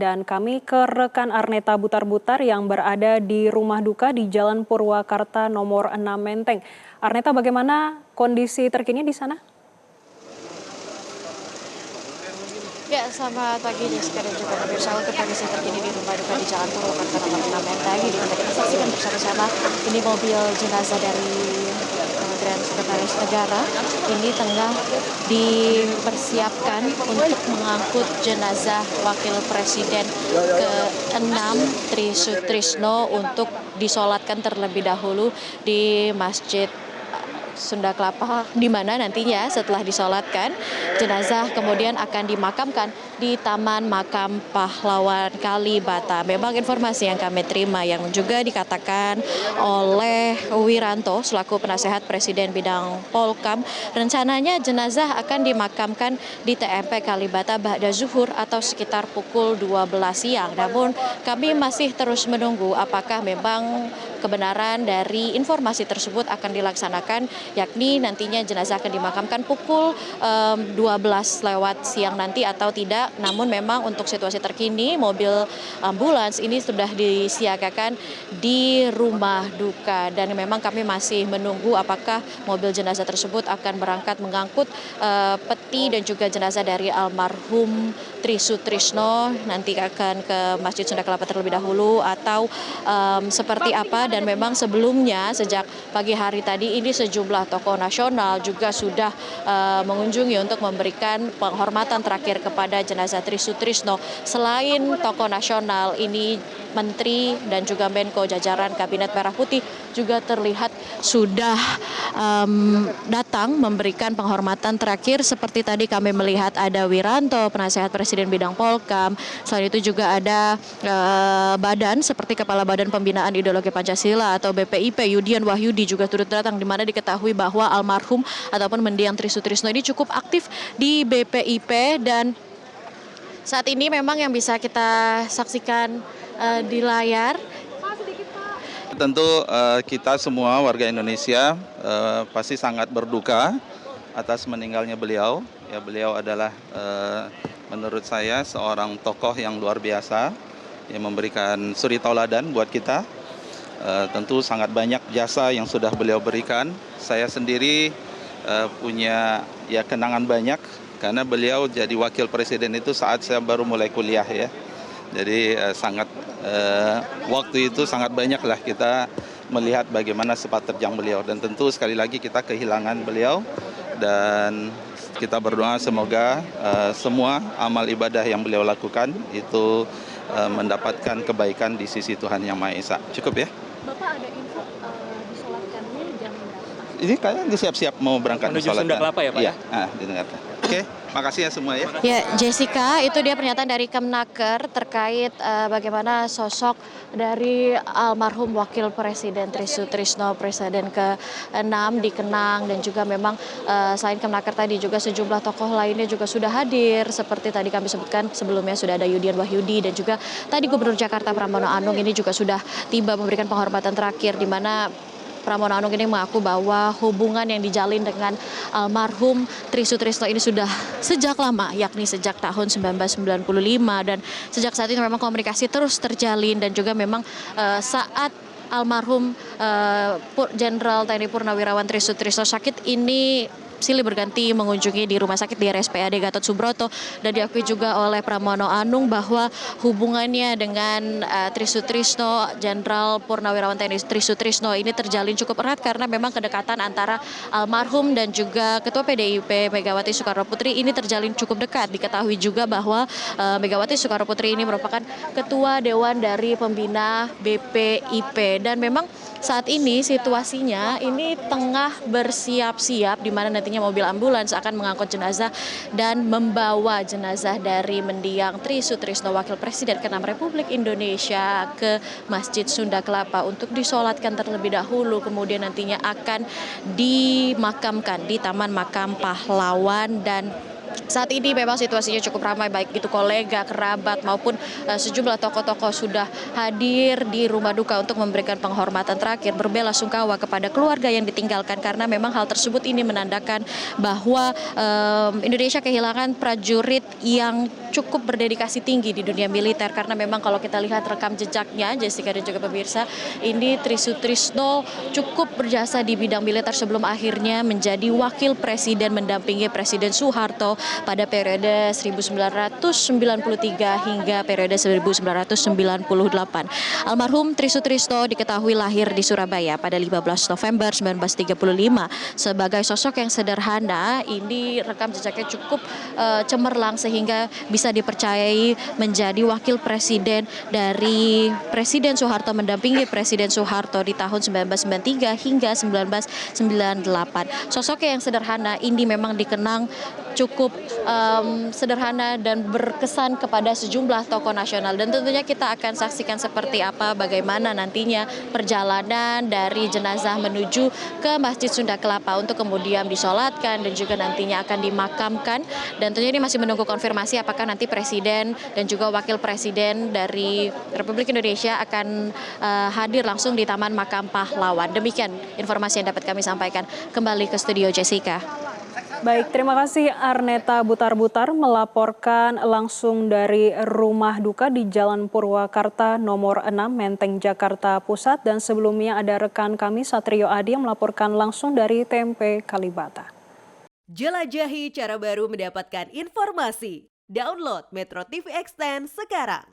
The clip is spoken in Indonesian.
dan kami ke rekan Arneta Butar-Butar yang berada di rumah duka di Jalan Purwakarta nomor 6 Menteng. Arneta, bagaimana kondisi terkini di sana? Ya, selamat pagi Jessica dan juga pemirsa. Untuk kondisi terkini di rumah duka di Jalan Purwakarta nomor 6 Menteng, di mana kita saksikan bersama-sama ini mobil jenazah dari Kementerian Sekretaris Negara ini tengah dipersiapkan untuk mengangkut jenazah Wakil Presiden ke-6 Tri Sutrisno untuk disolatkan terlebih dahulu di Masjid Sunda Kelapa, di mana nantinya setelah disolatkan jenazah kemudian akan dimakamkan di Taman Makam Pahlawan Kalibata. Memang informasi yang kami terima yang juga dikatakan oleh Wiranto selaku penasehat Presiden bidang Polkam, rencananya jenazah akan dimakamkan di TMP Kalibata ba'da zuhur atau sekitar pukul 12 siang. Namun kami masih terus menunggu apakah memang kebenaran dari informasi tersebut akan dilaksanakan, yakni nantinya jenazah akan dimakamkan pukul 12 lewat siang nanti atau tidak. Namun memang untuk situasi terkini mobil ambulans ini sudah disiagakan di rumah duka dan memang kami masih menunggu apakah mobil jenazah tersebut akan berangkat mengangkut peti dan juga jenazah dari almarhum Tri Sutrisno nanti akan ke Masjid Sunda Kelapa terlebih dahulu atau seperti apa. Dan memang sebelumnya sejak pagi hari tadi ini sejumlah tokoh nasional juga sudah mengunjungi untuk memberikan penghormatan terakhir kepada jenazah Tri Sutrisno. Selain tokoh nasional ini, Menteri dan juga Menko jajaran Kabinet Merah Putih juga terlihat sudah datang memberikan penghormatan terakhir. Seperti tadi kami melihat ada Wiranto, penasehat Presiden bidang Polkam. Selain itu juga ada badan seperti Kepala Badan Pembinaan Ideologi Pancasila atau BPIP Yudian Wahyudi juga turut datang, di mana diketahui bahwa almarhum ataupun mendiang Tri Sutrisno ini cukup aktif di BPIP. Dan saat ini memang yang bisa kita saksikan di layar. Tentu kita semua warga Indonesia pasti sangat berduka atas meninggalnya beliau. Ya, beliau adalah menurut saya seorang tokoh yang luar biasa yang memberikan suri tauladan buat kita. Tentu sangat banyak jasa yang sudah beliau berikan. Saya sendiri punya kenangan banyak karena beliau jadi wakil presiden itu saat saya baru mulai kuliah ya. Jadi waktu itu sangat banyak lah kita melihat bagaimana sepak terjang beliau, dan tentu sekali lagi kita kehilangan beliau dan kita berdoa semoga semua amal ibadah yang beliau lakukan itu mendapatkan kebaikan di sisi Tuhan Yang Maha Esa. Cukup ya? Bapak ada info disolatkannya jam berapa? Ini kalian disiap-siap mau berangkat menuju Sunda Kelapa ya Pak? Iya, didengarkan. Oke, makasih ya semua ya. Ya, Jessica, itu dia pernyataan dari Kemnaker terkait bagaimana sosok dari almarhum Wakil Presiden Tri Sutrisno, Presiden ke-6 dikenang, dan juga memang selain Kemnaker tadi juga sejumlah tokoh lainnya juga sudah hadir. Seperti tadi kami sebutkan sebelumnya sudah ada Yudian Wahyudi dan juga tadi Gubernur Jakarta Pramono Anung ini juga sudah tiba memberikan penghormatan terakhir, di mana Pramono Anung ini mengaku bahwa hubungan yang dijalin dengan almarhum Tri Sutrisno ini sudah sejak lama, yakni sejak tahun 1995, dan sejak saat itu memang komunikasi terus terjalin. Dan juga memang saat almarhum Jenderal TNI Purnawirawan Tri Sutrisno sakit ini silih berganti mengunjungi di rumah sakit di RSPAD Gatot Subroto, dan diakui juga oleh Pramono Anung bahwa hubungannya dengan Tri Sutrisno, Jenderal Purnawirawan TNI Tri Sutrisno ini terjalin cukup erat karena memang kedekatan antara almarhum dan juga Ketua PDIP Megawati Soekarno Putri ini terjalin cukup dekat. Diketahui juga bahwa Megawati Soekarno Putri ini merupakan Ketua Dewan dari Pembina BPIP, dan memang saat ini situasinya ini tengah bersiap-siap, di mana nantinya mobil ambulans akan mengangkut jenazah dan membawa jenazah dari mendiang Tri Sutrisno Wakil Presiden ke-6 Republik Indonesia ke Masjid Sunda Kelapa untuk disolatkan terlebih dahulu, kemudian nantinya akan dimakamkan di Taman Makam Pahlawan dan Saat ini memang situasinya cukup ramai, baik itu kolega, kerabat maupun sejumlah tokoh-tokoh sudah hadir di rumah duka untuk memberikan penghormatan terakhir, berbelasungkawa kepada keluarga yang ditinggalkan, karena memang hal tersebut ini menandakan bahwa Indonesia kehilangan prajurit yang cukup berdedikasi tinggi di dunia militer, karena memang kalau kita lihat rekam jejaknya, Jessica dan juga pemirsa, ini Tri Sutrisno cukup berjasa di bidang militer sebelum akhirnya menjadi wakil presiden mendampingi Presiden Soeharto pada periode 1993 hingga periode 1998. Almarhum Tri Sutrisno diketahui lahir di Surabaya pada 15 November 1935. Sebagai sosok yang sederhana, ini rekam jejaknya cukup cemerlang sehingga bisa dipercayai menjadi wakil presiden dari Presiden Soeharto, mendampingi Presiden Soeharto di tahun 1993 hingga 1998. Sosok yang sederhana ini memang dikenang cukup sederhana dan berkesan kepada sejumlah tokoh nasional, dan tentunya kita akan saksikan seperti apa bagaimana nantinya perjalanan dari jenazah menuju ke Masjid Sunda Kelapa untuk kemudian disolatkan dan juga nantinya akan dimakamkan. Dan tentunya ini masih menunggu konfirmasi apakah nanti presiden dan juga wakil presiden dari Republik Indonesia akan hadir langsung di Taman Makam Pahlawan. Demikian informasi yang dapat kami sampaikan. Kembali ke studio Jessica. Baik, terima kasih Arneta Butar-Butar melaporkan langsung dari rumah duka di Jalan Purwakarta nomor 6 Menteng, Jakarta Pusat. Dan sebelumnya ada rekan kami Satrio Adi yang melaporkan langsung dari TMP Kalibata. Jelajahi cara baru mendapatkan informasi. Download Metro TV Extend sekarang.